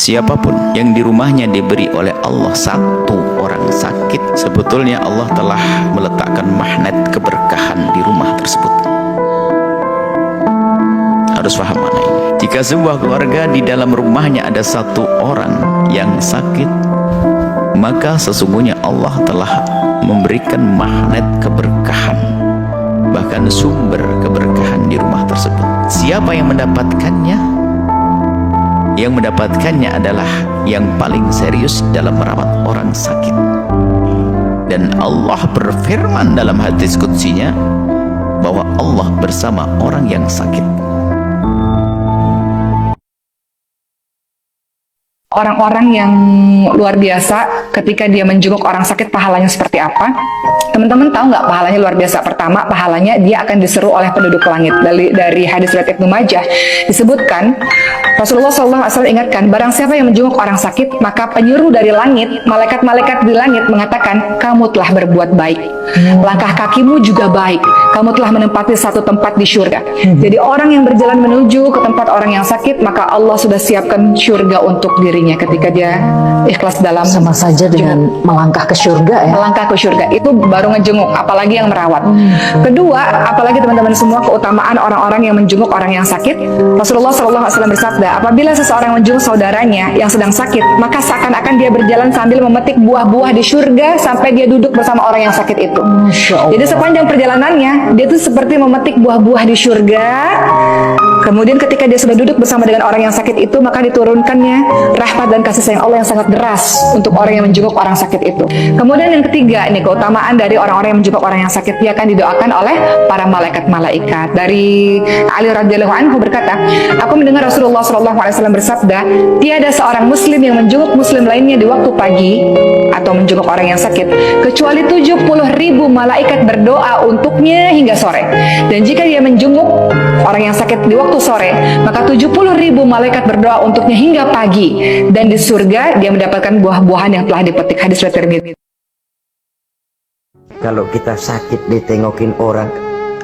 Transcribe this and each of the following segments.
Siapapun yang di rumahnya diberi oleh Allah satu orang sakit, sebetulnya Allah telah meletakkan magnet keberkahan di rumah tersebut. Harus paham mana ini. Jika sebuah keluarga di dalam rumahnya ada satu orang yang sakit, maka sesungguhnya Allah telah memberikan magnet keberkahan, bahkan sumber keberkahan di rumah tersebut. Siapa yang mendapatkannya? Yang mendapatkannya adalah yang paling serius dalam merawat orang sakit. Dan Allah berfirman dalam hadis qudsinya bahwa Allah bersama orang yang sakit. Orang-orang yang luar biasa ketika dia menjenguk orang sakit, pahalanya seperti apa? Teman-teman tahu nggak pahalanya luar biasa? Pertama, pahalanya dia akan diseru oleh penduduk langit. Dari hadis riwayat Ibnu Majah disebutkan, Rasulullah SAW ingatkan, barang siapa yang menjenguk orang sakit, maka penyuruh dari langit, malaikat-malaikat di langit mengatakan, kamu telah berbuat baik, langkah kakimu juga baik, kamu telah menempati satu tempat di syurga. Jadi orang yang berjalan menuju ke tempat orang yang sakit, maka Allah sudah siapkan syurga untuk dirinya ketika dia ikhlas dalam sama saja dengan melangkah ke syurga ya. Melangkah ke syurga itu baru ngejenguk, apalagi yang merawat. Kedua, apalagi teman-teman semua, keutamaan orang-orang yang menjenguk orang yang sakit. Rasulullah SAW bersabda, apabila seseorang menjenguk saudaranya yang sedang sakit, maka seakan-akan dia berjalan sambil memetik buah-buah di syurga sampai dia duduk bersama orang yang sakit itu. Jadi sepanjang perjalanannya dia tuh seperti memetik buah-buah di syurga. Kemudian ketika dia sudah duduk bersama dengan orang yang sakit itu, maka diturunkannya rahmat dan kasih sayang Allah yang sangat deras untuk orang yang menjenguk orang sakit itu. Kemudian yang ketiga, ini keutamaan dari orang-orang yang menjenguk orang yang sakit, dia akan didoakan oleh para malaikat-malaikat. Dari Ali radhiyallahu anhu berkata, aku mendengar Rasulullah SAW bersabda, tiada seorang muslim yang menjenguk muslim lainnya di waktu pagi atau menjenguk orang yang sakit, kecuali 70.000 malaikat berdoa untuknya hingga sore. Dan jika dia menjenguk orang yang sakit di waktu sore, maka 70.000 malaikat berdoa untuknya hingga pagi, dan di surga dia mendapatkan buah-buahan yang telah dipetik. Hadis riwayat Tirmidzi. Kalau kita sakit ditengokin orang,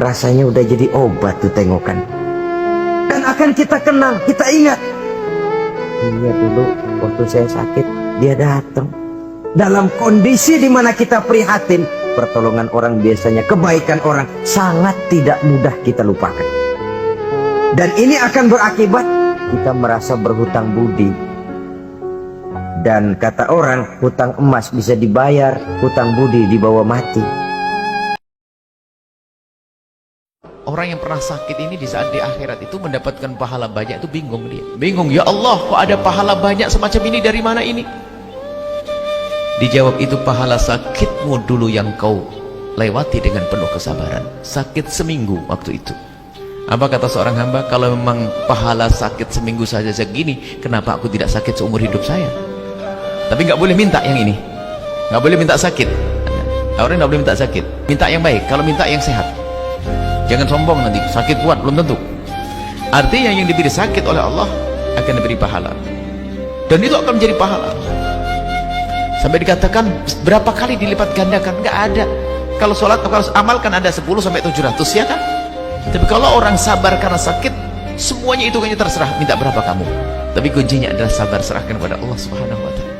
rasanya udah jadi obat tuh tengokan. Dan akan kita kenang, kita ingat, iya dulu waktu saya sakit dia datang. Dalam kondisi dimana kita prihatin, pertolongan orang biasanya, kebaikan orang sangat tidak mudah kita lupakan. Dan ini akan berakibat kita merasa berhutang budi. Dan kata orang, hutang emas bisa dibayar, hutang budi dibawa mati. Orang yang pernah sakit ini di saat di akhirat itu mendapatkan pahala banyak, itu bingung dia. Bingung, ya Allah, kok ada pahala banyak semacam ini, dari mana ini? Dijawab, itu pahala sakitmu dulu yang kau lewati dengan penuh kesabaran. Sakit seminggu waktu itu. Apa kata seorang hamba, kalau memang pahala sakit seminggu saja segini, kenapa aku tidak sakit seumur hidup saya? Tapi nggak boleh minta yang ini, nggak boleh minta sakit. Orang nggak boleh minta sakit, minta yang baik. Kalau minta yang sehat, jangan sombong nanti sakit kuat, belum tentu. Artinya yang diberi sakit oleh Allah akan diberi pahala, dan itu akan menjadi pahala sampai dikatakan berapa kali dilipat gandakan. Nggak ada. Kalau sholat, kalau amal kan ada 10 sampai 700 ya kan. Tapi kalau orang sabar karena sakit, semuanya itu hanya terserah minta berapa kamu. Tapi kuncinya adalah sabar, serahkan kepada Allah Subhanahu wa ta'ala.